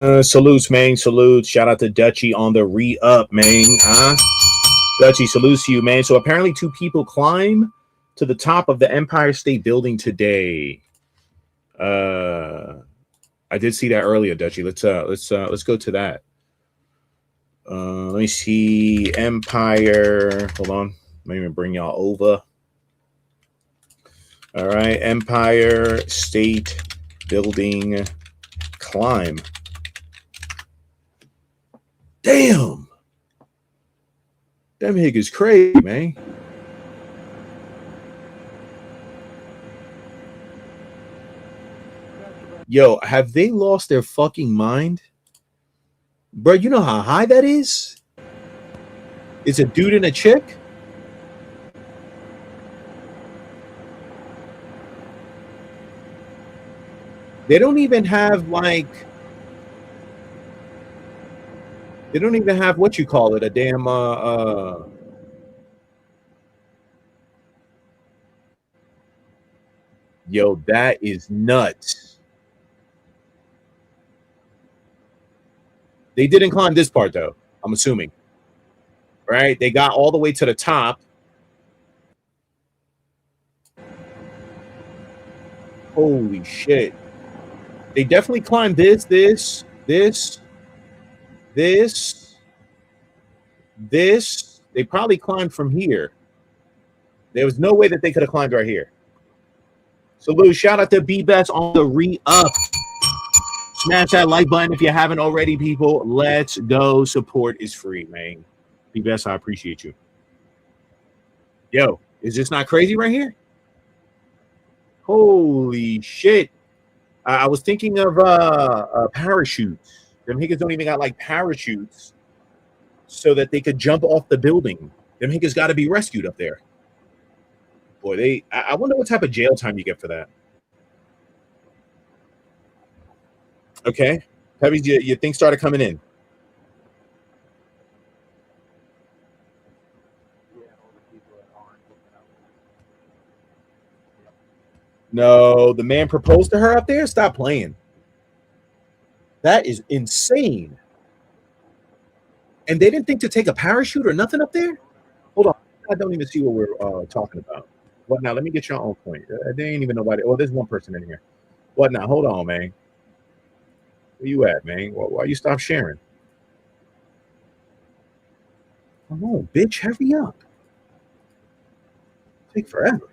Salutes, man. Salutes. Shout out to Dutchy on the re-up, man. Dutchy, salutes to you, man. So apparently 2 people climb to the top of the Empire State Building today. I did see that earlier, Dutchy. Let's go to that. Let me see. Empire. Hold on. Let me bring y'all over. All right. Empire State Building climb. Damn. Them hick is crazy, man. Yo, have they lost their fucking mind? Bro, you know how high that is? It's a dude and a chick? They don't even have like... They don't even have what you call it, a damn Yo, that is nuts. They didn't climb this part though, I'm assuming. Right? They got all the way to the top. Holy shit. They definitely climbed this. They probably climbed from here. There was no way that they could have climbed right here. So, Lou, shout out to B-Best on the re-up. Smash that like button if you haven't already, people. Let's go. Support is free, man. B-Best, I appreciate you. Yo, is this not crazy right here? Holy shit. I was thinking of parachutes. Them niggas don't even got like parachutes so that they could jump off the building. Them niggas got to be rescued up there. Boy, I wonder what type of jail time you get for that. Okay. Heavies, your thing started coming in. No, the man proposed to her up there? Stop playing. That is insane. And they didn't think to take a parachute or nothing up there? Hold on. I don't even see what we're talking about. What now? Let me get your own point. There ain't even nobody. Oh, there's one person in here. What now? Hold on, man. Where you at, man? Why you stop sharing? Come on, bitch. Hurry up. Take forever.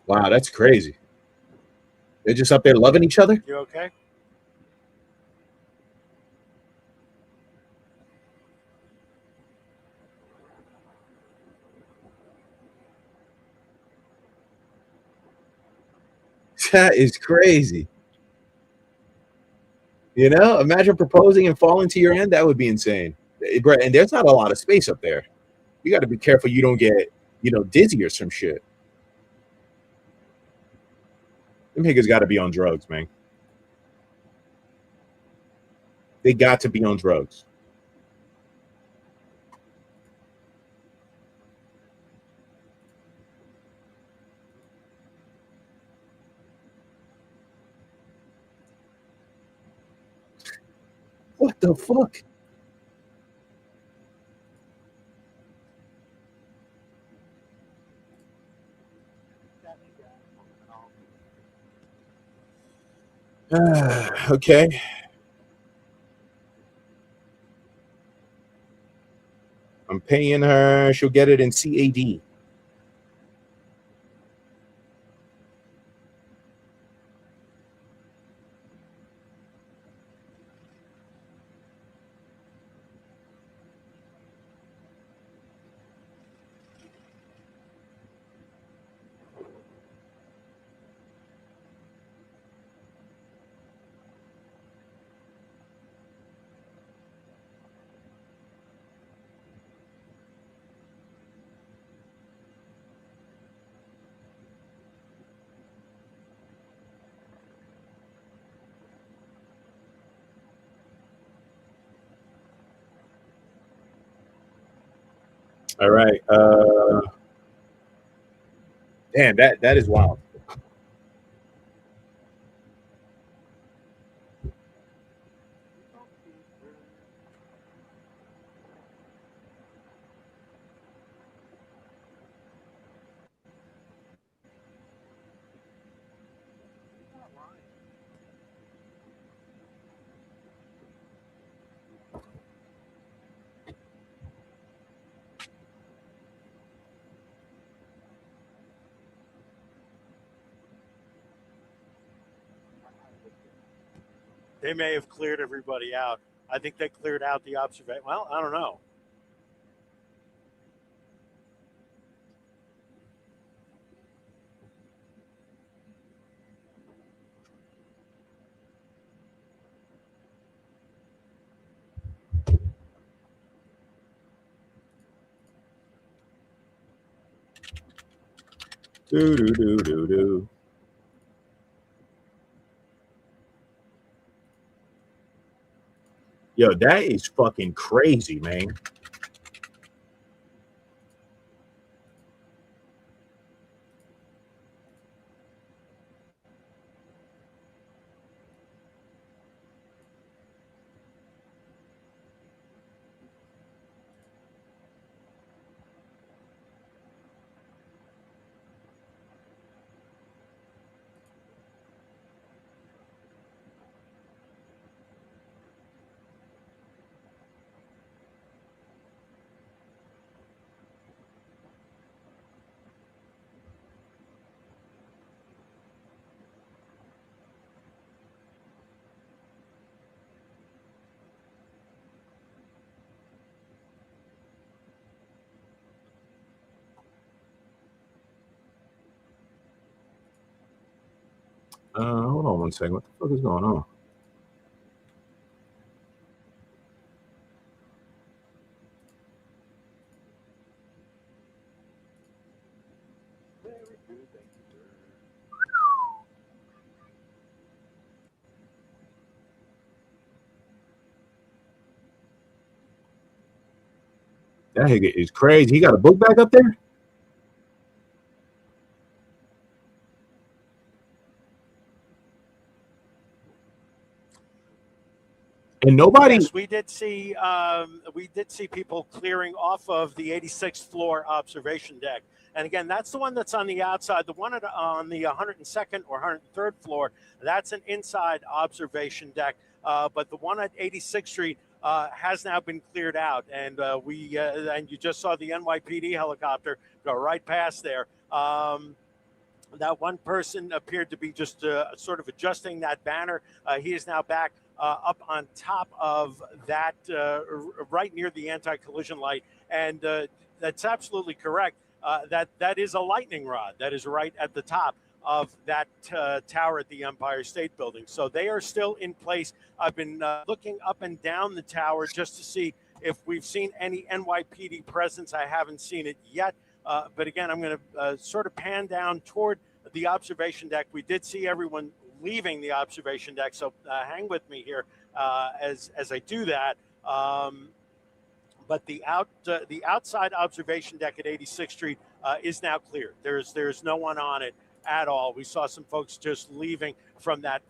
Wow, that's crazy. They're just up there loving each other? You okay? That is crazy. You know, imagine proposing and falling to your end. That would be insane. And there's not a lot of space up there. You got to be careful you don't get, dizzy or some shit. Them niggas got to be on drugs, man. They got to be on drugs. What the fuck? Okay. I'm paying her. She'll get it in CAD. All right. Damn, that is wild. They may have cleared everybody out. I think they cleared out the observation. Well, I don't know. Do do do do do. Yo, that is fucking crazy, man. Hold on one second. What the fuck is going on? That nigga is crazy. He got a book bag up there? And nobody. Yes, we did see people clearing off of the 86th floor observation deck. And again, that's the one that's on the outside. The one on the 102nd or 103rd floor, that's an inside observation deck. But the one at 86th Street has now been cleared out. And and you just saw the NYPD helicopter go right past there. That one person appeared to be just sort of adjusting that banner. He is now back up on top of that, right near the anti-collision light. And that's absolutely correct. That is a lightning rod that is right at the top of that tower at the Empire State Building. So they are still in place. I've been looking up and down the tower just to see if we've seen any NYPD presence. I haven't seen it yet. But again, I'm going to sort of pan down toward the observation deck. We did see everyone leaving the observation deck, so hang with me here as I do that. But the outside observation deck at 86th Street is now clear. There's no one on it at all. We saw some folks just leaving from that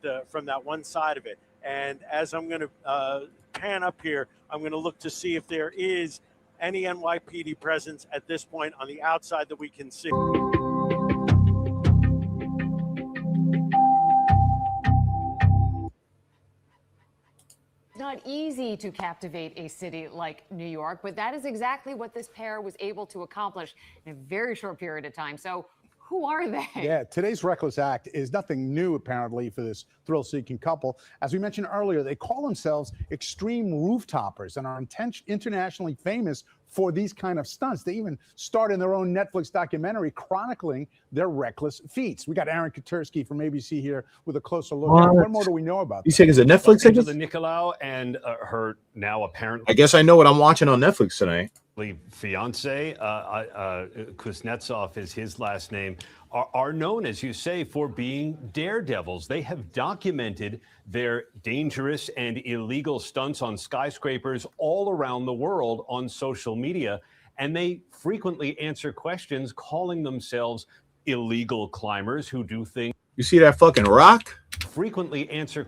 one side of it. And as I'm going to pan up here, I'm going to look to see if there is any NYPD presence at this point on the outside that we can see. Not easy to captivate a city like New York, but that is exactly what this pair was able to accomplish in a very short period of time. So who are they? Yeah, today's reckless act is nothing new, apparently, for this thrill-seeking couple. As we mentioned earlier, they call themselves extreme rooftopers and are internationally famous for these kind of stunts. They even starred in their own Netflix documentary chronicling their reckless feats. We got Aaron Katursky from ABC here with a closer look. What more do we know about You say it's a Netflix thing? The Nicolau and her now apparently, I guess I know what I'm watching on Netflix tonight. Fiance, Kuznetsov is his last name, are known, as you say, for being daredevils. They have documented their dangerous and illegal stunts on skyscrapers all around the world on social media. and they frequently answer questions calling themselves illegal climbers who do things. You see that fucking rock? Frequently answer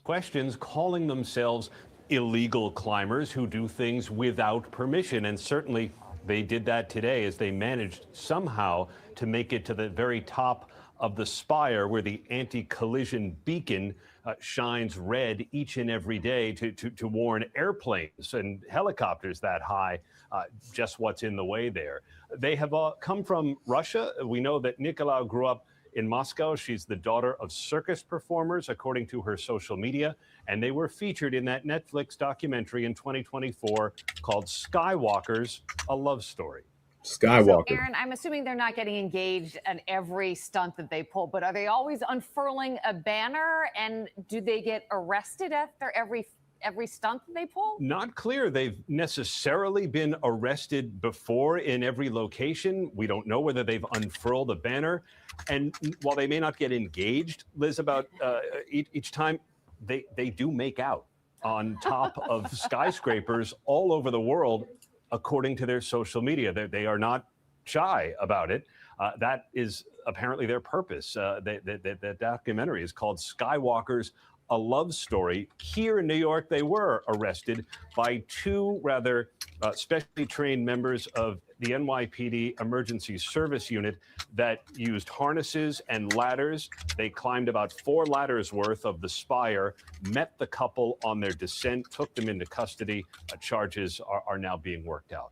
questions calling themselves illegal climbers who do things without permission. And certainly they did that today as they managed somehow to make it to the very top of the spire where the anti-collision beacon shines red each and every day to warn airplanes and helicopters that high just what's in the way there. They have come from Russia. We know that Nicolau grew up in Moscow. She's the daughter of circus performers, according to her social media, and they were featured in that Netflix documentary in 2024 called Skywalkers, A Love Story. Skywalker. So, Aaron, I'm assuming they're not getting engaged at every stunt that they pull, but are they always unfurling a banner? And do they get arrested after every stunt that they pull? Not clear. They've necessarily been arrested before in every location. We don't know whether they've unfurled a banner. And while they may not get engaged, Liz, about each time, they do make out on top of skyscrapers all over the world, according to their social media. They are not shy about it. That is apparently their purpose. That documentary is called Skywalkers, A Love Story. Here in New York, they were arrested by two rather specially trained members of the NYPD Emergency Service Unit that used harnesses and ladders. They climbed about 4 ladders worth of the spire, met the couple on their descent, took them into custody. Charges are now being worked out.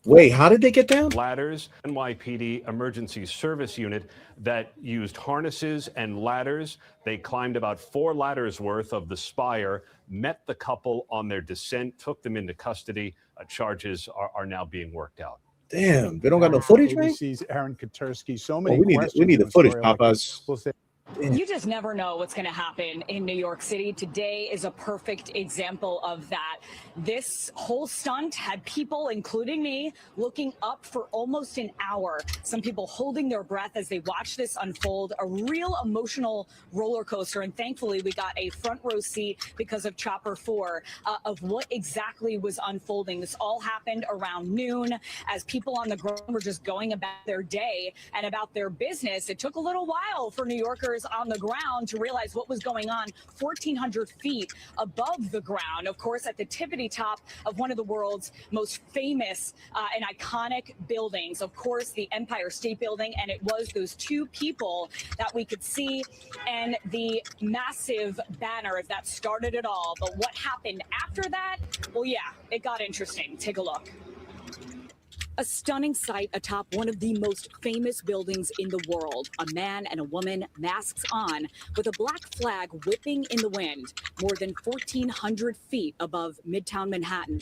Wait, how did they get down? Ladders, NYPD Emergency Service Unit that used harnesses and ladders. They climbed about 4 ladders worth of the spire, met the couple on their descent, took them into custody. Charges are now being worked out. Damn, they don't got no footage, man. ABC's Aaron Katursky. So many. We need the footage, Papas. We'll say. You just never know what's going to happen in New York City. Today is a perfect example of that. This whole stunt had people, including me, looking up for almost an hour. Some people holding their breath as they watch this unfold. A real emotional roller coaster. And thankfully, we got a front row seat because of Chopper 4 of what exactly was unfolding. This all happened around noon as people on the ground were just going about their day and about their business. It took a little while for New Yorkers on the ground to realize what was going on 1,400 feet above the ground. Of course, at the tippity top of one of the world's most famous and iconic buildings, of course, the Empire State Building. And it was those 2 people that we could see and the massive banner, if that started it all. But what happened after that? Well, yeah, it got interesting. Take a look. A stunning sight atop one of the most famous buildings in the world. A man and a woman, masks on, with a black flag whipping in the wind, more than 1,400 feet above Midtown Manhattan.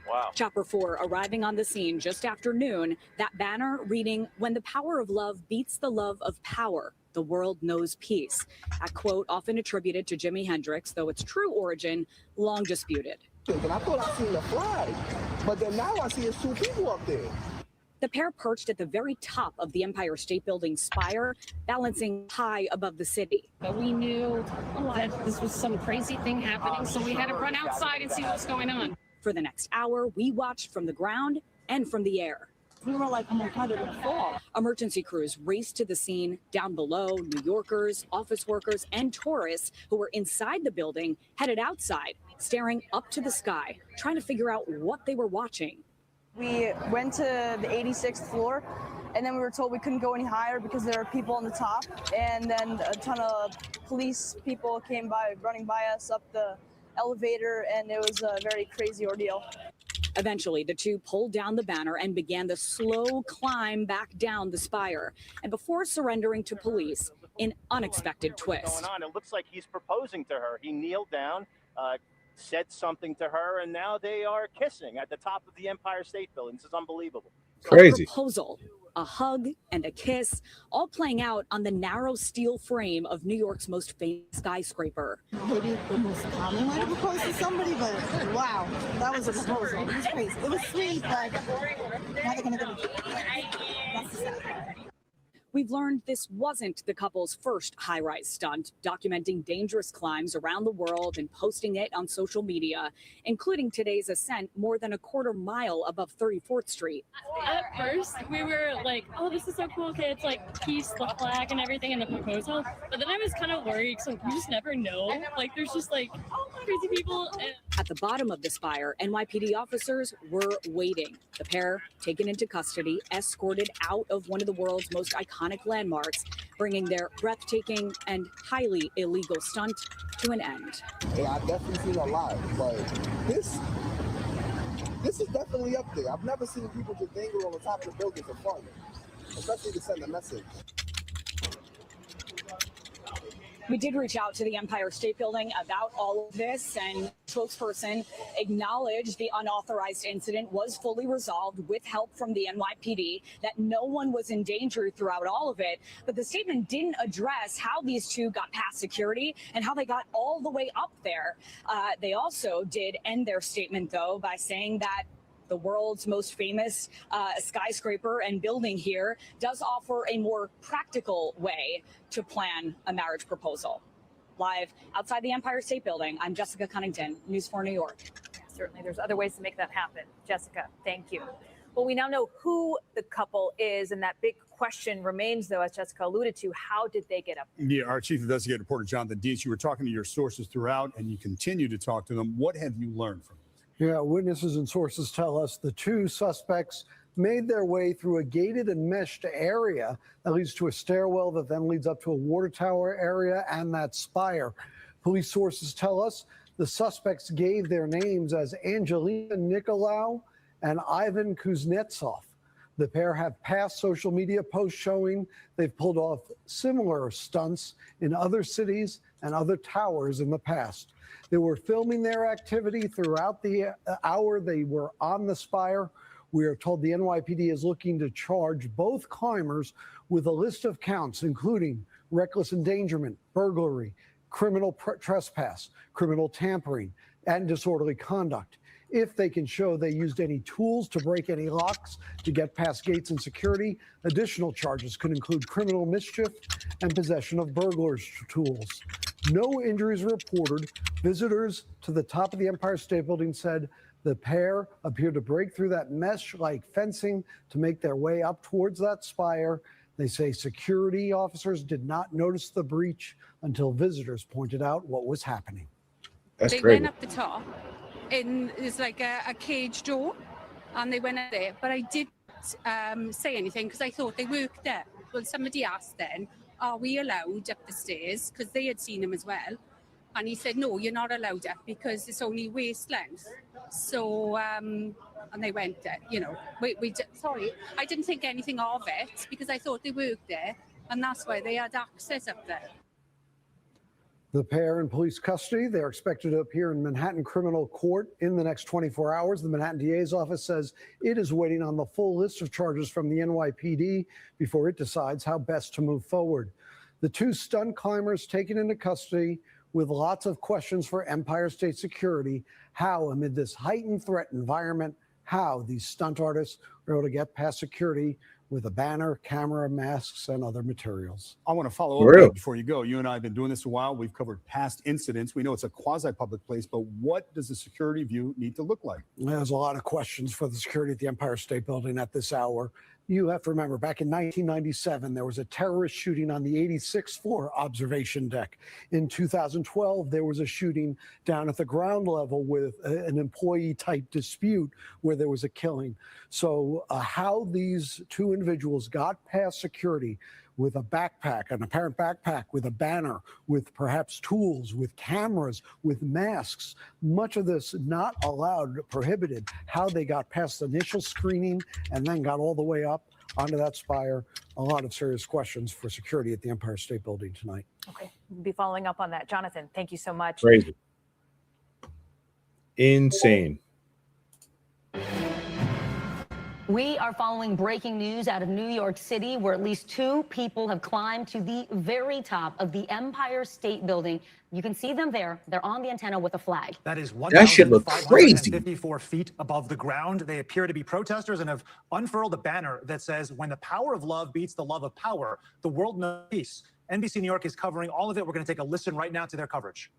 Wow. Chopper 4 arriving on the scene just after noon. That banner reading, "When the power of love beats the love of power, the world knows peace." A quote often attributed to Jimi Hendrix, though its true origin long disputed. And I thought I seen the flag, but then now I see it's 2 people up there. The pair perched at the very top of the Empire State Building spire, balancing high above the city. But we knew that this was some crazy thing happening, so we had to run outside and see what was going on. For the next hour, we watched from the ground and from the air. We were like, oh my God, it would fall. Emergency crews raced to the scene. Down below, New Yorkers, office workers, and tourists who were inside the building headed outside, staring up to the sky, trying to figure out what they were watching. We went to the 86th floor, and then we were told we couldn't go any higher because there are people on the top. And then a ton of police people came by, running by us up the elevator, and it was a very crazy ordeal. Eventually, the 2 pulled down the banner and began the slow climb back down the spire. And before surrendering to police, an unexpected twist. It looks like he's proposing to her. He kneeled down, said something to her, and now they are kissing at the top of the Empire State Building. This is unbelievable. Crazy. A proposal, a hug, and a kiss, all playing out on the narrow steel frame of New York's most famous skyscraper. Maybe the most common way to propose to somebody, but wow, that was a proposal. It was crazy. It was sweet, but now they're going to get it. That's the sad part. We've learned this wasn't the couple's first high-rise stunt, documenting dangerous climbs around the world and posting it on social media, including today's ascent more than a quarter mile above 34th Street. At first, we were like, oh, this is so cool. Okay, it's like peace, the flag, and everything in the proposal. But then I was kind of worried because you just never know. Like, there's just like crazy people. At the bottom of the spire, NYPD officers were waiting. The pair, taken into custody, escorted out of one of the world's most iconic landmarks, bringing their breathtaking and highly illegal stunt to an end. Yeah, I've definitely seen a lot, but this is definitely up there. I've never seen people just dangle on the top of the building for fun, especially to send a message. We did reach out to the Empire State Building about all of this, and spokesperson acknowledged the unauthorized incident was fully resolved with help from the NYPD, that no one was in danger throughout all of it. But the statement didn't address how these two got past security and how they got all the way up there. They also did end their statement, though, by saying that the world's most famous skyscraper and building here does offer a more practical way to plan a marriage proposal. Live outside the Empire State Building, I'm Jessica Cunnington, News 4 New York. Certainly, there's other ways to make that happen. Jessica, thank you. Well, we now know who the couple is, and that big question remains, though, as Jessica alluded to, how did they get up there? Yeah, our chief investigative reporter, Jonathan Dietz, you were talking to your sources throughout, and you continue to talk to them. What have you learned from them? Yeah, witnesses and sources tell us the two suspects made their way through a gated and meshed area that leads to a stairwell that then leads up to a water tower area and that spire. Police sources tell us the suspects gave their names as Angelina Nicolau and Ivan Kuznetsov. The pair have past social media posts showing they've pulled off similar stunts in other cities and other towers in the past. They were filming their activity throughout the hour they were on the spire. We are told the NYPD is looking to charge both climbers with a list of counts, including reckless endangerment, burglary, criminal trespass, criminal tampering, and disorderly conduct. If they can show they used any tools to break any locks to get past gates and security, additional charges could include criminal mischief and possession of burglars' tools. No injuries reported. Visitors to the top of the Empire State Building said the pair appeared to break through that mesh-like fencing to make their way up towards that spire. They say security officers did not notice the breach until visitors pointed out what was happening. They went up the top, and there's like a cage door, and they went up there. But I didn't say anything because I thought they worked there. Well, somebody asked then, are we allowed up the stairs? Because they had seen him as well. And he said, no, you're not allowed up because it's only waist length. So, and they went, sorry, I didn't think anything of it because I thought they worked there. And that's why they had access up there. The pair in police custody. They're expected to appear in Manhattan criminal court in the next 24 hours. The Manhattan DA's office says it is waiting on the full list of charges from the NYPD before it decides how best to move forward. The two stunt climbers taken into custody with lots of questions for Empire State security. How, amid this heightened threat environment, how these stunt artists were able to get past security with a banner, camera, masks, and other materials. I want to follow up before you go. You and I have been doing this a while. We've covered past incidents. We know it's a quasi-public place, but what does the security view need to look like? There's a lot of questions for the security at the Empire State Building at this hour. You have to remember, back in 1997, there was a terrorist shooting on the 86th floor observation deck. In 2012, there was a shooting down at the ground level with an employee-type dispute where there was a killing. So how these two individuals got past security with a backpack, an apparent backpack with a banner, with perhaps tools, with cameras, with masks, much of this not allowed, prohibited, how they got past the initial screening and then got all the way up onto that spire. A lot of serious questions for security at the Empire State Building tonight. Okay, we'll be following up on that. Jonathan, thank you so much. Crazy. Insane. We are following breaking news out of New York City, where at least 2 people have climbed to the very top of the Empire State Building. You can see them there. They're on the antenna with a flag. That is That shit look crazy. 1,554 feet above the ground. They appear to be protesters and have unfurled a banner that says, "When the power of love beats the love of power, the world knows peace." NBC New York is covering all of it. We're going to take a listen right now to their coverage.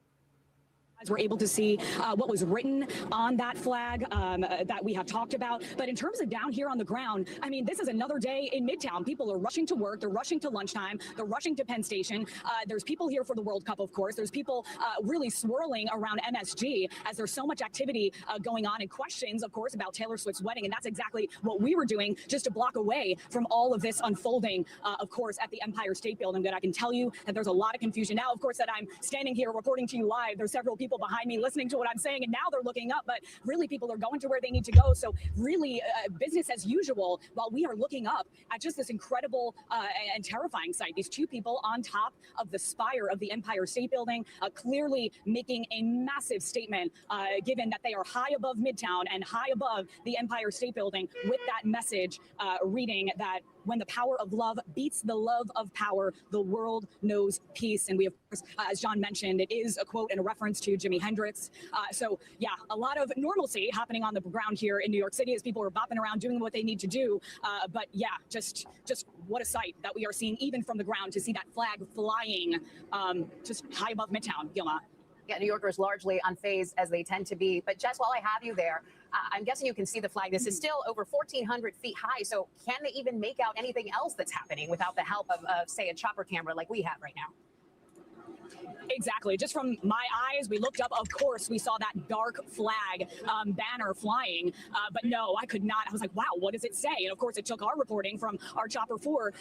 As we're able to see what was written on that flag that we have talked about. But in terms of down here on the ground, I mean, this is another day in Midtown. People are rushing to work. They're rushing to lunchtime. They're rushing to Penn Station. There's people here for the World Cup, of course. There's people really swirling around MSG as there's so much activity going on and questions, of course, about Taylor Swift's wedding. And that's exactly what we were doing just a block away from all of this unfolding, of course, at the Empire State Building. That I can tell you that there's a lot of confusion. Now, of course, that I'm standing here reporting to you live, there's several people behind me listening to what I'm saying, and now they're looking up, but really people are going to where they need to go. So really business as usual while we are looking up at just this incredible and terrifying sight. These 2 people on top of the spire of the Empire State Building, clearly making a massive statement, given that they are high above Midtown and high above the Empire State Building, with that message reading that when the power of love beats the love of power, the world knows peace. And we, of course, as John mentioned, it is a quote and a reference to Jimi Hendrix. So, yeah, a lot of normalcy happening on the ground here in New York City as people are bopping around doing what they need to do. But, yeah, just what a sight that we are seeing even from the ground, to see that flag flying just high above Midtown, Gilma. Yeah, New Yorkers largely unfazed, as they tend to be. But Jess, while I have you there, I'm guessing you can see the flag. This is still over 1,400 feet high. So can they even make out anything else that's happening without the help of, say, a chopper camera like we have right now? Exactly. Just from my eyes, we looked up, of course, we saw that dark flag banner flying. But no, I could not. I was like, wow, what does it say? And of course, it took our reporting from our Chopper 4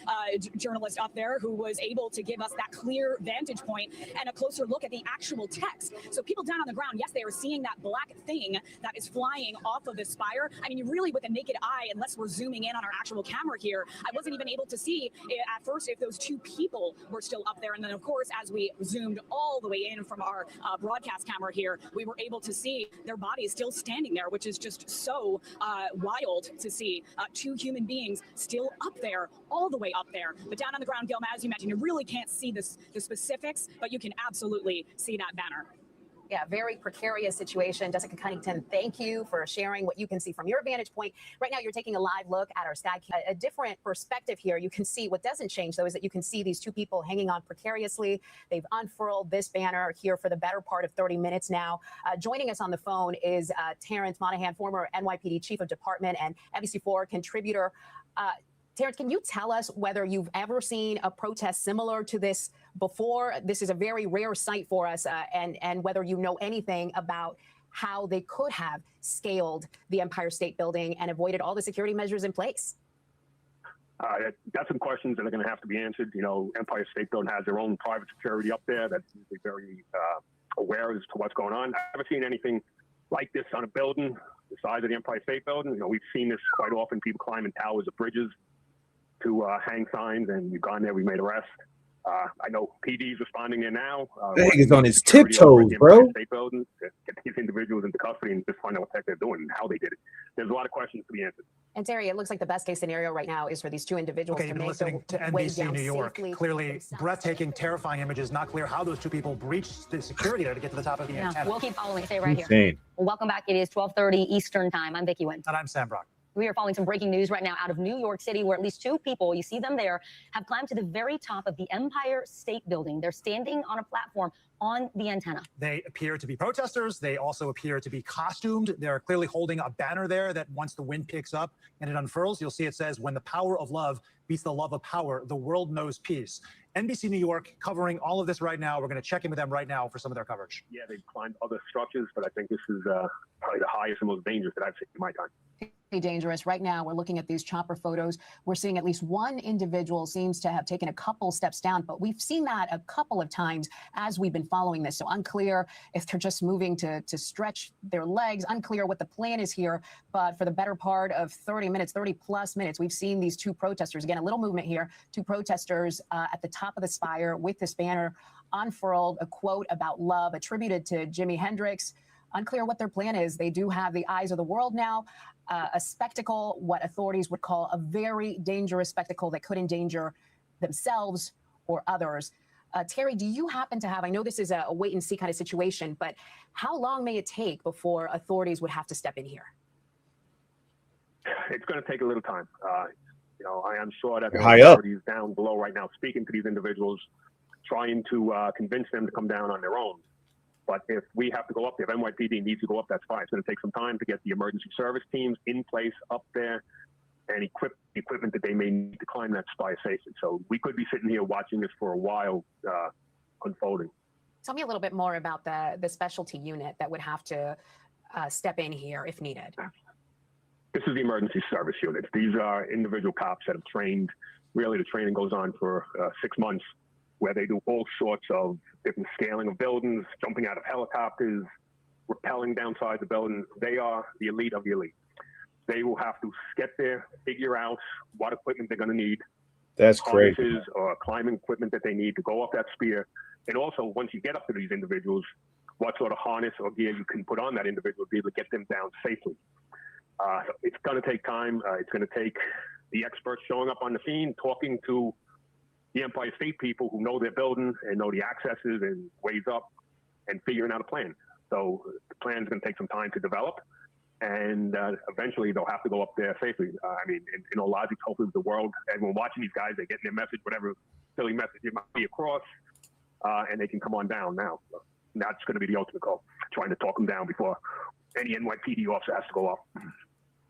journalist up there, who was able to give us that clear vantage point and a closer look at the actual text. So people down on the ground, yes, they are seeing that black thing that is flying off of the spire. I mean, you really, with the naked eye, unless we're zooming in on our actual camera here, I wasn't even able to see at first if those 2 people were still up there. And then, of course, as we zoomed all the way in from our broadcast camera here, we were able to see their bodies still standing there, which is just so wild to see. 2 human beings still up there, all the way up there. But down on the ground, Gilma, as you mentioned, you really can't see the specifics, but you can absolutely see that banner. Yeah, very precarious situation. Jessica Cunnington, thank you for sharing what you can see from your vantage point. Right now, you're taking a live look at our sky. A different perspective here. You can see what doesn't change, though, is that you can see these 2 people hanging on precariously. They've unfurled this banner here for the better part of 30 minutes now. Joining us on the phone is Terrence Monahan, former NYPD Chief of Department and NBC4 contributor. Terrence, can you tell us whether you've ever seen a protest similar to this before? This is a very rare sight for us, and whether you know anything about how they could have scaled the Empire State Building and avoided all the security measures in place. Got some questions that are going to have to be answered. You know, Empire State Building has their own private security up there that's usually very aware as to what's going on. I've never seen anything like this on a building the size of the Empire State Building. You know, we've seen this quite often, people climbing towers of bridges to hang signs, and we've gone there, we made arrests. I know PD's responding there now. That nigga's on his tiptoes, bro. State building, to get these individuals into custody and just find out what the heck they're doing and how they did it. There's a lot of questions to be answered. And Terry, it looks like the best case scenario right now is for these 2 individuals Okay, to you've been make listening to their way NBC down New York. safely. Clearly breathtaking, terrifying images. Not clear how those 2 people breached the security there to get to the top of the antenna. We'll keep following. Stay right here. Insane. Well, welcome back. It is 12:30 Eastern time. I'm Vicki Wynn. And I'm Sam Brock. We are following some breaking news right now out of New York City, where at least 2 people, you see them there, have climbed to the very top of the Empire State Building. They're standing on a platform on the antenna. They appear to be protesters. They also appear to be costumed. They're clearly holding a banner there that once the wind picks up and it unfurls, you'll see it says, "When the power of love beats the love of power, the world knows peace." NBC New York covering all of this right now. We're going to check in with them right now for some of their coverage. Yeah, they've climbed other structures, but I think this is probably the highest and most dangerous that I've seen in my time. Dangerous. Right now, we're looking at these chopper photos. We're seeing at least 1 individual seems to have taken a couple steps down, but we've seen that a couple of times as we've been following this. So unclear if they're just moving to stretch their legs, unclear what the plan is here. But for the better part of 30 minutes, 30 plus minutes, we've seen these 2 protesters. Again, a little movement here. 2 protesters at the top of the spire with this banner unfurled, a quote about love attributed to Jimi Hendrix. Unclear what their plan is. They do have the eyes of the world now, a spectacle, what authorities would call a very dangerous spectacle that could endanger themselves or others. Terry, do you happen to have, I know this is a wait and see kind of situation, but how long may it take before authorities would have to step in here? It's going to take a little time. You know, I am sure that there High are up. authorities down below right now speaking to these individuals, trying to convince them to come down on their own. But if we have to go up there, if NYPD needs to go up that spire, it's going to take some time to get the emergency service teams in place up there and equip the equipment that they may need to climb that spire safely. So we could be sitting here watching this for a while unfolding. Tell me a little bit more about the specialty unit that would have to step in here if needed. This is the emergency service units. These are individual cops that have trained. Really, the training goes on for 6 months, where they do all sorts of different scaling of buildings, jumping out of helicopters, rappelling down sides of buildings. They are the elite of the elite. They will have to get there, figure out what equipment they're going to need. That's crazy. Harnesses or climbing equipment that they need to go up that spear. And also, once you get up to these individuals, what sort of harness or gear you can put on that individual to be able to get them down safely. It's going to take time. It's going to take the experts showing up on the scene, talking to the Empire State people who know their building and know the accesses and ways up, and figuring out a plan. So the plan is going to take some time to develop, and eventually they'll have to go up there safely. I mean, in all logic, hopefully the world, everyone watching these guys, they're getting their message, whatever silly message it might be across, and they can come on down now. So that's going to be the ultimate goal, trying to talk them down before any NYPD officer has to go up.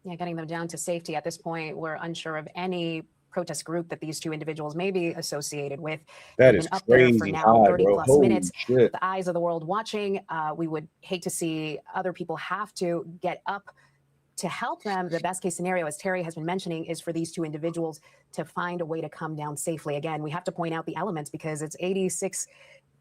Yeah, getting them down to safety. At this point, we're unsure of any protest group that these two individuals may be associated with. That They've is been up there for crazy now high, 30 bro. plus Holy minutes. shit. The eyes of the world watching. We would hate to see other people have to get up to help them. The best case scenario, as Terry has been mentioning, is for these two individuals to find a way to come down safely. Again, we have to point out the elements because it's 86,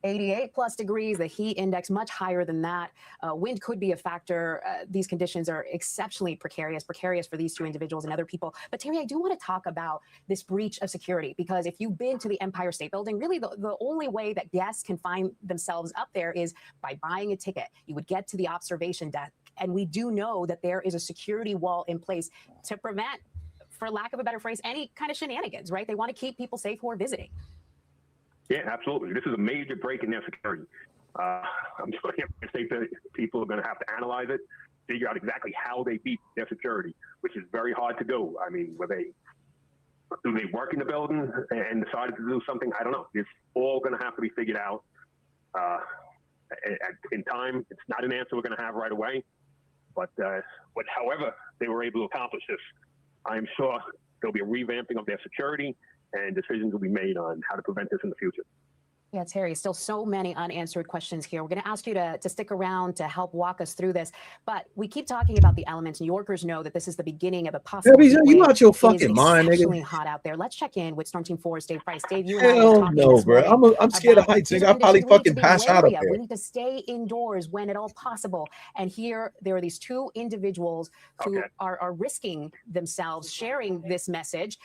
88 plus degrees, the heat index much higher than that. Wind could be a factor. These conditions are exceptionally precarious for these two individuals and other people. But Terry, I do want to talk about this breach of security, because if you've been to the Empire State Building, really the only way that guests can find themselves up there is by buying a ticket. You would get to the observation deck. And we do know that there is a security wall in place to prevent, for lack of a better phrase, any kind of shenanigans, right? They want to keep people safe who are visiting. Yeah, absolutely. This is a major break in their security. I'm sure the state people are going to have to analyze it, figure out exactly how they beat their security, which is very hard to do. I mean, do they work in the building and decided to do something? I don't know. It's all going to have to be figured out in time. It's not an answer we're going to have right away. But however they were able to accomplish this, I'm sure there'll be a revamping of their security, and decisions will be made on how to prevent this in the future. Yeah, Terry, still so many unanswered questions here. We're going to ask you to stick around to help walk us through this. But we keep talking about the elements. New Yorkers know that this is the beginning of a possible Debbie, heat you wave. out your It is fucking mind, exceptionally nigga. hot out there. Let's check in with Storm Team 4's Dave Price. Dave, you and I were Hell talking no, this bro. morning I'm scared of about heights, these nigga. are I'll probably conditions we need fucking to be pass out wary up of. We there. need to stay indoors when at all possible. And here, there are these two individuals who are risking themselves, sharing this message,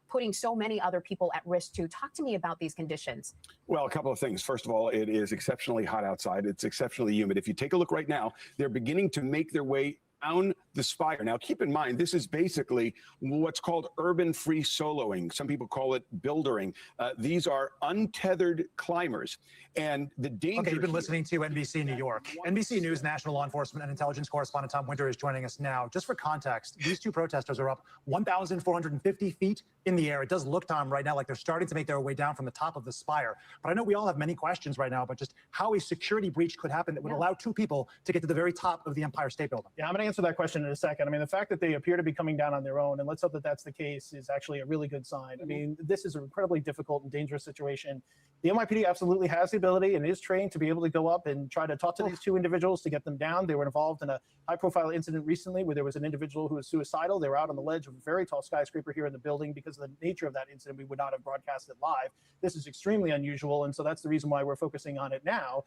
putting so many other people at risk too. Talk to me about these conditions. Well, a couple of things. First of all, it is exceptionally hot outside. It's exceptionally humid. If you take a look right now, they're beginning to make their way down the spire. Now, keep in mind, this is basically what's called urban free soloing. Some people call it buildering. These are untethered climbers. And the danger. Okay, you've been listening to NBC New York. NBC News national law enforcement and intelligence correspondent Tom Winter is joining us now. Just for context, these two protesters are up 1,450 feet in the air. It does look, Tom, right now like they're starting to make their way down from the top of the spire. But I know we all have many questions right now about just how a security breach could happen that would allow two people to get to the very top of the Empire State Building. Yeah, I'm going to answer that question in a second. I mean, the fact that they appear to be coming down on their own, and let's hope that that's the case, is actually a really good sign. I mean, this is an incredibly difficult and dangerous situation. The NYPD absolutely has the ability and is trained to be able to go up and try to talk to these two individuals to get them down. They were involved in a high-profile incident recently where there was an individual who was suicidal. They were out on the ledge of a very tall skyscraper here in the building. Because of the nature of that incident, we would not have broadcast it live. This is extremely unusual, and so that's the reason why we're focusing on it now.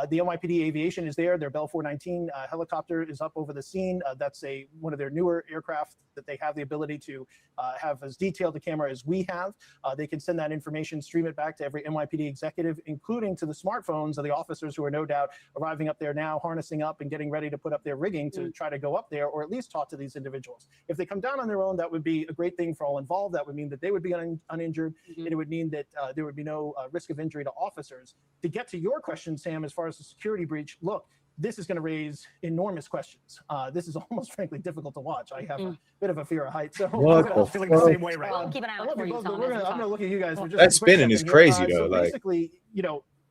The NYPD aviation is there. Their Bell 419 helicopter is up over the scene. That's one of their newer aircraft that they have the ability to have as detailed a camera as we have. They can send that information, stream it back to every NYPD executive, including to the smartphones of the officers who are no doubt arriving up there now, harnessing up and getting ready to put up their rigging to try to go up there, or at least talk to these individuals. If they come down on their own, that would be a great thing for all involved. That would mean that they would be uninjured, and it would mean that there would be no risk of injury to officers. To get to your question, Sam, as far as the security breach, look, this is going to raise enormous questions. This is almost frankly difficult to watch. I have a bit of a fear of heights, so What I'm feeling the same way right Well, now. keep an eye I out love for you you, both, Tom, but as we I'm going to talk. look at you guys for just That a quick spinning is second crazy, here. though, So like- basically,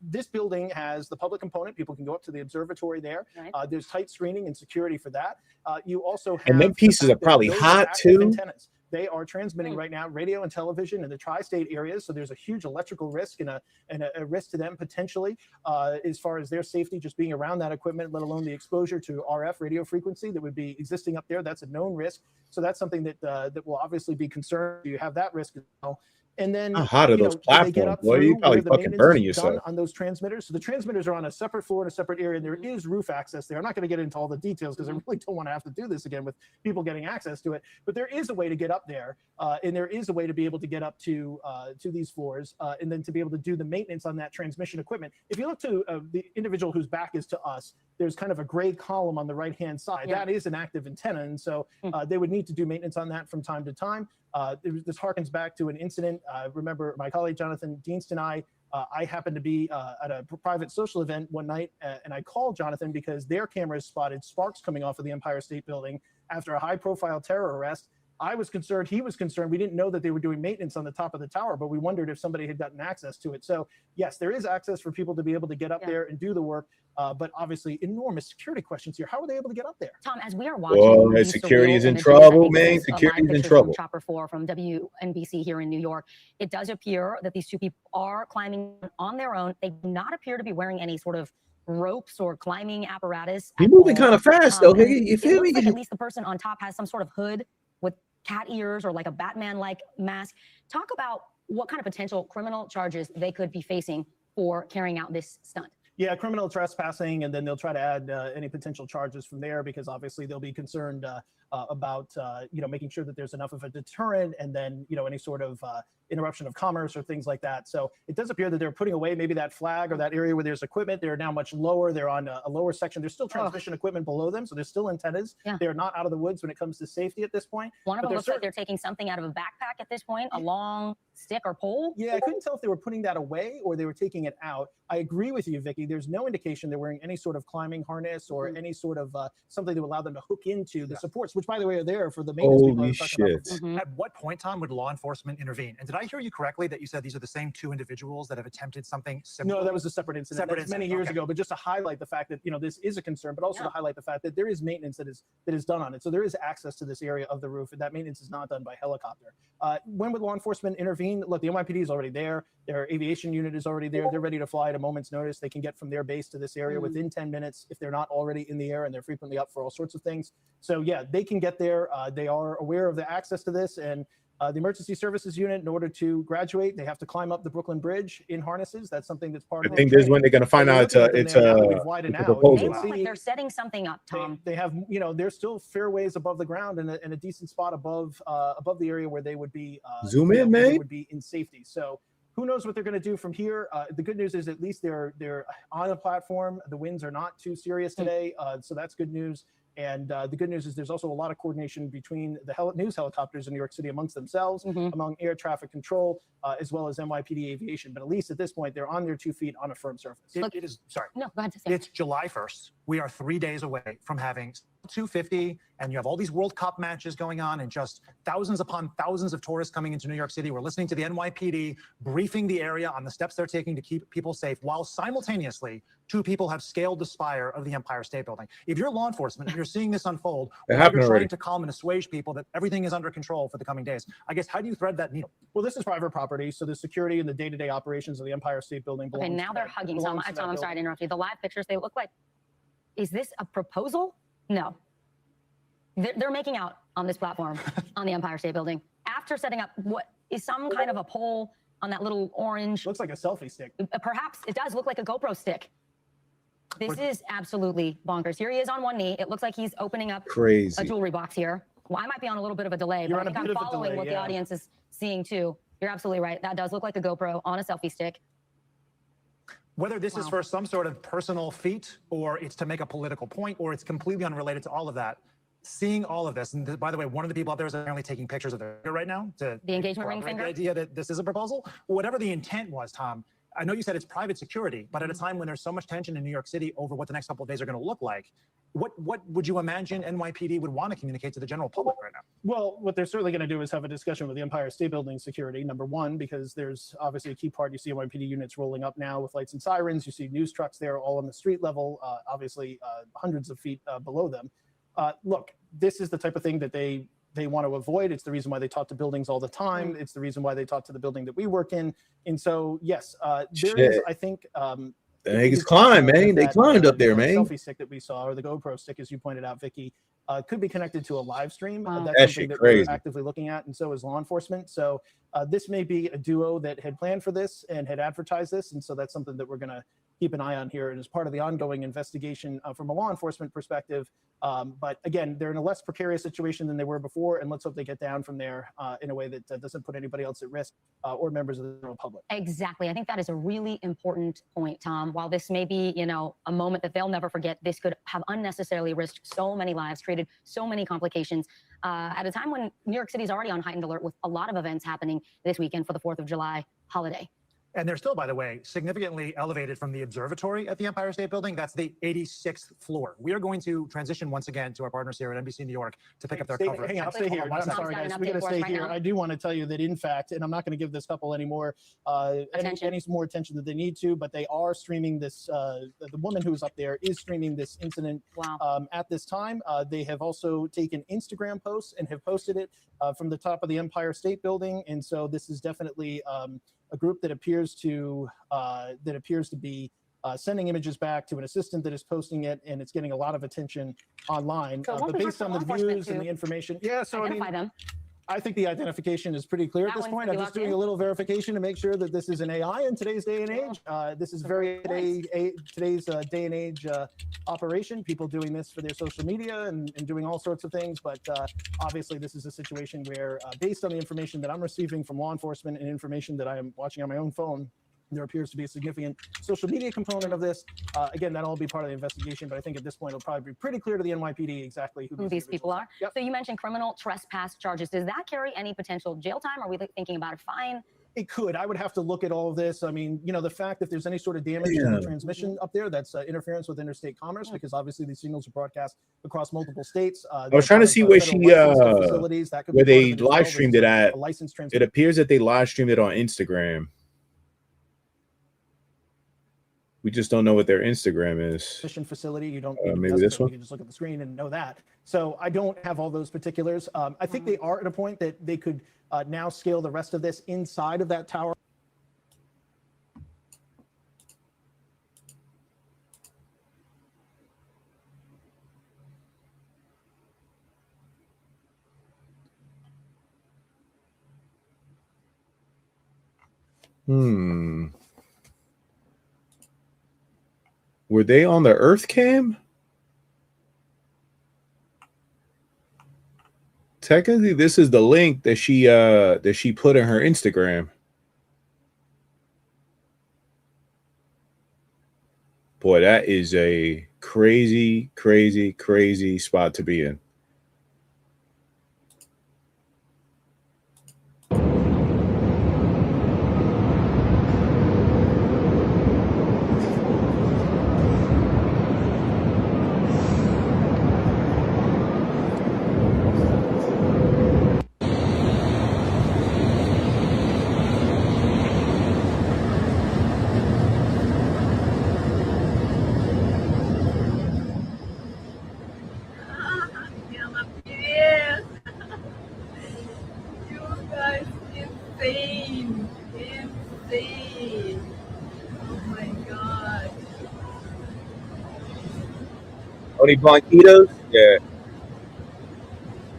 this building has the public component. People can go up to the observatory there. Right. There's tight screening and security for that. You also have And them the pieces fact are that probably those hot, active too. Antennas. They are transmitting right now radio and television in the tri-state areas, so there's a huge electrical risk and a risk to them potentially as far as their safety just being around that equipment, let alone the exposure to RF radio frequency that would be existing up there. That's a known risk, so that's something that that will obviously be concerned. You have that risk as well. And then, How hot are those do they get platforms, up boy? You through probably where the fucking maintenance burning is done yourself. on those transmitters? So the transmitters are on a separate floor in a separate area, and there is roof access there. I'm not going to get into all the details because I really don't want to have to do this again with people getting access to it. But there is a way to get up there, and there is a way to be able to get up to these floors, and then to be able to do the maintenance on that transmission equipment. If you look to the individual whose back is to us, there's kind of a gray column on the right-hand side. Yeah. That is an active antenna, and so they would need to do maintenance on that from time to time. This harkens back to an incident. Remember, my colleague Jonathan Dienst and I happened to be at a private social event one night, and I called Jonathan because their cameras spotted sparks coming off of the Empire State Building after a high-profile terror arrest. I was concerned. He was concerned. We didn't know that they were doing maintenance on the top of the tower, but we wondered if somebody had gotten access to it. So yes, there is access for people to be able to get up there and do the work. But obviously, enormous security questions here. How are they able to get up there? Tom, as we are watching, Oh, these security surreal is in images, trouble, I think man. this is, Security live is in pictures trouble. From Chopper 4 from WNBC here in New York. It does appear that these two people are climbing on their own. They do not appear to be wearing any sort of ropes or climbing apparatus. He at moving all. kind of fast, though. and Higgy. You it feel looks me? like at least the person on top has some sort of hood with cat ears or like a Batman-like mask. Talk about what kind of potential criminal charges they could be facing for carrying out this stunt. Yeah, criminal trespassing, and then they'll try to add any potential charges from there because obviously they'll be concerned about making sure that there's enough of a deterrent, and then any sort of interruption of commerce or things like that. So it does appear that they're putting away maybe that flag or that area where there's equipment. They're now much lower. They're on a lower section. There's still transmission equipment below them, so there's still antennas. Yeah. They're not out of the woods when it comes to safety at this point. One of but them they're looks like they're taking something out of a backpack at this point, a long stick or pole. Yeah, I couldn't tell if they were putting that away or they were taking it out. I agree with you, Vicky. There's no indication they're wearing any sort of climbing harness or any sort of something that would allow them to hook into the supports, which, by the way, are there for the maintenance people I Holy was talking about shit. before. At what point, Tom, would law enforcement intervene? And did I hear you correctly that you said these are the same two individuals that have attempted something similar? No, that was a separate incident. Separate That's many incident, years okay. ago, but just to highlight the fact that this is a concern, but also to highlight the fact that there is maintenance that is done on it. So there is access to this area of the roof, and that maintenance is not done by helicopter. When would law enforcement intervene? Look, the NYPD is already there. Their aviation unit is already there. They're ready to fly at a moment's notice. They can get from their base to this area within 10 minutes if they're not already in the air, and they're frequently up for all sorts of things. So yeah, they can get there. They are aware of the access to this, and the emergency services unit, in order to graduate, they have to climb up the Brooklyn Bridge in harnesses. That's something that's part of I think this is when they're going to find out it's a proposal. They look like they're setting something up, Tom. They have, there's still fair ways above the ground and a decent spot above the area where they would be. Zoom in, where they man. would be in safety. So who knows what they're going to do from here? The good news is at least they're on a platform. The winds are not too serious today, so that's good news. And the good news is there's also a lot of coordination between the news helicopters in New York City amongst themselves, among air traffic control, as well as NYPD aviation. But at least at this point, they're on their 2 feet on a firm surface. It is, sorry. No, go ahead. Sam. It's July 1st. We are 3 days away from having 250, and you have all these World Cup matches going on and just thousands upon thousands of tourists coming into New York City. We're listening to the NYPD briefing the area on the steps they're taking to keep people safe, while simultaneously 2 people have scaled the spire of the Empire State Building. If you're law enforcement and you're seeing this unfold, It or happened you're already. trying to calm and assuage people that everything is under control for the coming days, I guess, how do you thread that needle? Well, this is private property, so the security and the day-to-day operations of the Empire State Building belongs Okay, now to they're that- hugging. belongs Tom, to that I'm sorry to building. interrupt you. The live pictures, they look like, is this a proposal? No. They're making out on this platform on the Empire State Building after setting up what is some kind of a pole on that little orange. Looks like a selfie stick. Perhaps it does look like a GoPro stick. This is absolutely bonkers. Here he is on one knee. It looks like he's opening up Crazy. a jewelry box here. Well, I might be on a little bit of a delay, You're but I on think a I'm bit of a following delay, what the yeah. audience is seeing too. You're absolutely right. That does look like a GoPro on a selfie stick. Whether this is Wow. for some sort of personal feat or it's to make a political point or it's completely unrelated to all of that, seeing all of this, and by the way, one of the people out there is apparently taking pictures of their finger right now to The engagement ring corroborate finger? the idea that this is a proposal. Whatever the intent was, Tom, I know you said it's private security, but at a time when there's so much tension in New York City over what the next couple of days are going to look like, what would you imagine NYPD would want to communicate to the general public right now? Well, what they're certainly going to do is have a discussion with the Empire State Building security, number one, because there's obviously a key part. You see NYPD units rolling up now with lights and sirens. You see news trucks there all on the street level, obviously hundreds of feet below them. Look, this is the type of thing that they want to avoid. It's the reason why they talk to buildings all the time. It's the reason why they talk to the building that we work in. And so, yes, there is, Shit. I think, The niggas climbed, man. They climbed up there, man. Selfie stick that we saw, or the GoPro stick, as you pointed out, Vicky, could be connected to a live stream. Wow. That's That something shit that crazy. we're actively looking at, and so is law enforcement. So this may be a duo that had planned for this and had advertised this, and so that's something that we're going to keep an eye on here, and as part of the ongoing investigation from a law enforcement perspective. But again, they're in a less precarious situation than they were before, and let's hope they get down from there in a way that doesn't put anybody else at risk or members of the general public. Exactly. I think that is a really important point, Tom. While this may be, a moment that they'll never forget, this could have unnecessarily risked so many lives, created so many complications at a time when New York City is already on heightened alert with a lot of events happening this weekend for the 4th of July holiday. And they're still, by the way, significantly elevated from the observatory at the Empire State Building. That's the 86th floor. We are going to transition once again to our partners here at NBC New York to pick up their coverage. Hang on, stay here. I'm sorry, guys. We got to stay here. I do want to tell you that, in fact, and I'm not going to give this couple any more any more attention that they need to, but they are streaming this. The woman who's up there is streaming this incident at this time. They have also taken Instagram posts and have posted it from the top of the Empire State Building, and so this is definitely a group that appears to be sending images back to an assistant that is posting it, and it's getting a lot of attention online. So it won't But be based hard on for the law enforcement views and to the information, yeah. So identify them. I think the identification is pretty clear at That this one's point. I'm pretty just locked doing in. a little verification to make sure that this is an AI in today's day and age. This is very today's day and age operation. People doing this for their social media and doing all sorts of things. But obviously, this is a situation where, based on the information that I'm receiving from law enforcement and information that I am watching on my own phone, there appears to be a significant social media component of this. Again, that'll all be part of the investigation, but I think at this point it'll probably be pretty clear to the NYPD exactly who These people are. Yep. So you mentioned criminal trespass charges. Does that carry any potential jail time? Are we thinking about a fine? It could. I would have to look at all of this. I mean, the fact that there's any sort of damage to the transmission up there, that's interference with interstate commerce, because obviously these signals are broadcast across multiple states. I was trying to see where she facilities. That could where be they part of it as well. live streamed it There's at. a licensed It transmission. appears that they live streamed it on Instagram. We just don't know what their Instagram is. Facility. You don't maybe test this it. one? You can just look at the screen and know that. So I don't have all those particulars. I think they are at a point that they could now scale the rest of this inside of that tower. Were they on the Earth cam? Technically, this is the link that she put in her Instagram. Boy, that is a crazy, crazy, crazy spot to be in. Yes. You guys, insane. Insane. Oh my god. Only Blanquitos? Yeah.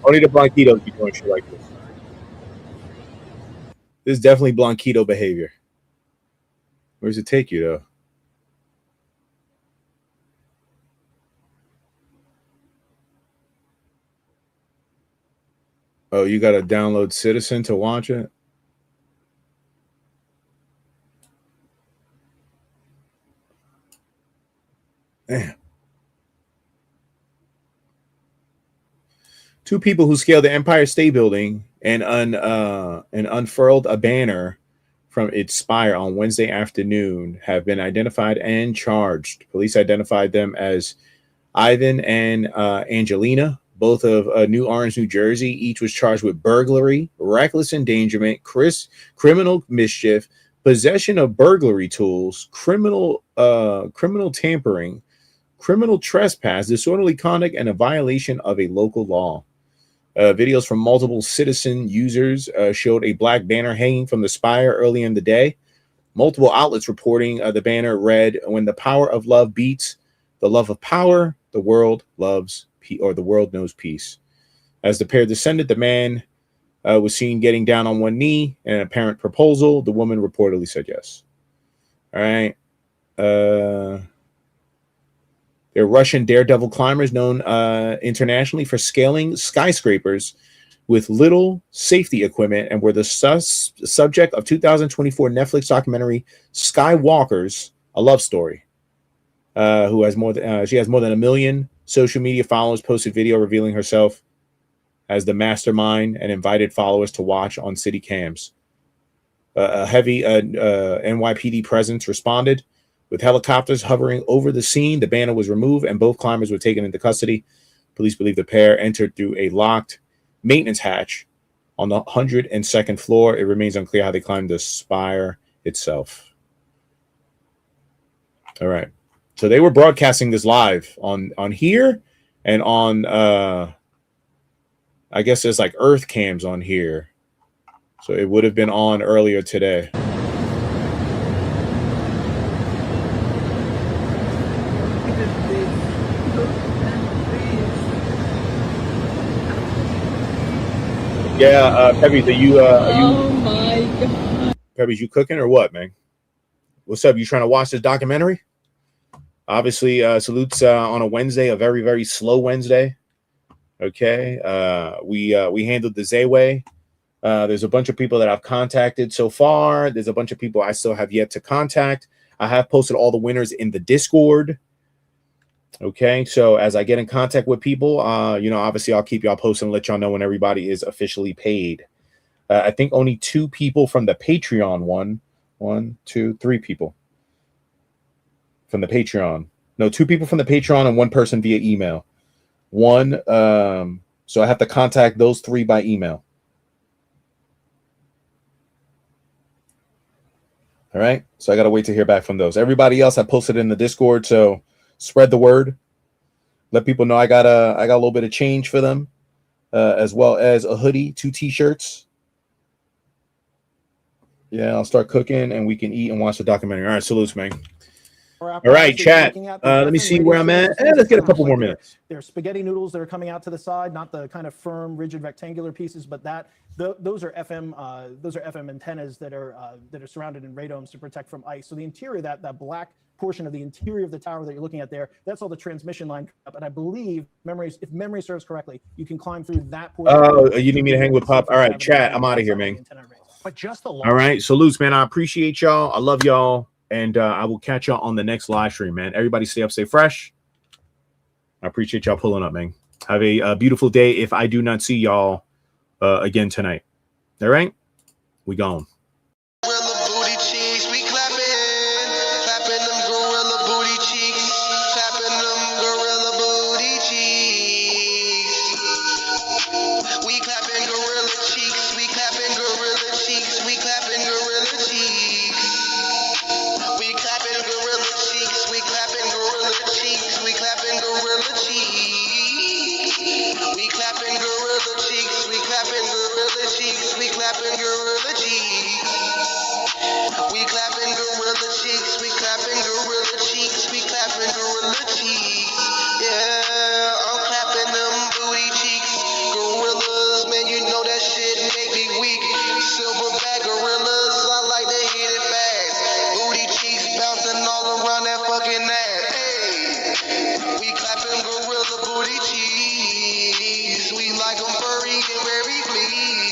Only the Blanquitos be doing shit like this. This is definitely Blanquito behavior. Where does it take you, though? Oh, you got to download Citizen to watch it? Damn. Two people who scaled the Empire State Building and unfurled a banner from its spire on Wednesday afternoon have been identified and charged. Police identified them as Ivan and Angelina, both of New Orange, New Jersey. Each was charged with burglary, reckless endangerment, criminal mischief, possession of burglary tools, criminal tampering, criminal trespass, disorderly conduct, and a violation of a local law. Videos from multiple citizen users showed a black banner hanging from the spire early in the day. Multiple outlets reporting the banner read, "When the power of love beats the love of power, the world loves the world knows peace." As the pair descended, the man was seen getting down on one knee in an apparent proposal. The woman reportedly said yes. All right. They're Russian daredevil climbers known internationally for scaling skyscrapers with little safety equipment, and were the subject of 2024 Netflix documentary Skywalkers, a love story. Who has she has more than 1 million social media followers, posted video revealing herself as the mastermind and invited followers to watch on city cams. A heavy NYPD presence responded. With helicopters hovering over the scene, the banner was removed and both climbers were taken into custody. Police believe the pair entered through a locked maintenance hatch on the 102nd floor. It remains unclear how they climbed the spire itself. All right. So they were broadcasting this live on here and on, I guess there's like Earth cams on here. So it would have been on earlier today. Yeah, Pebbles, are you Oh my god. Pebbles, you cooking or what, man? What's up? You trying to watch this documentary? Obviously, salutes on a Wednesday, a very, very slow Wednesday. Okay. We handled the ETCZAYA. There's a bunch of people that I've contacted so far. There's a bunch of people I still have yet to contact. I have posted all the winners in the Discord. Okay, so as I get in contact with people, obviously I'll keep y'all posted and let y'all know when everybody is officially paid. I think only 2 people from the Patreon won. 1, 2, 3 people from the Patreon. No, 2 people from the Patreon and 1 person via email. So I have to contact those 3 by email. All right, so I got to wait to hear back from those. Everybody else I posted in the Discord, so spread the word. Let people know I got a little bit of change for them, as well as a hoodie, 2 t-shirts. Yeah, I'll start cooking and we can eat and watch the documentary. All right, salutes, man. All right, chat. Let me see where I'm at. Let's get a couple more minutes. There's spaghetti noodles that are coming out to the side, not the kind of firm, rigid, rectangular pieces, but those are FM antennas that are surrounded in radomes to protect from ice. So the interior, that black portion of the interior of the tower that you're looking at there, that's all the transmission line up. And I believe, if memory serves correctly, you can climb through that portion. Oh, you need me to hang with Pop? All right, chat. I'm out of here, man. But just the all right, salutes, man. I appreciate y'all. I love y'all. And I will catch y'all on the next live stream, man. Everybody stay up, stay fresh. I appreciate y'all pulling up, man. Have a beautiful day if I do not see y'all again tonight. All right? We gone. We clapping gorilla cheeks, we clapping gorilla cheeks, we clapping gorilla cheeks. and where we flee.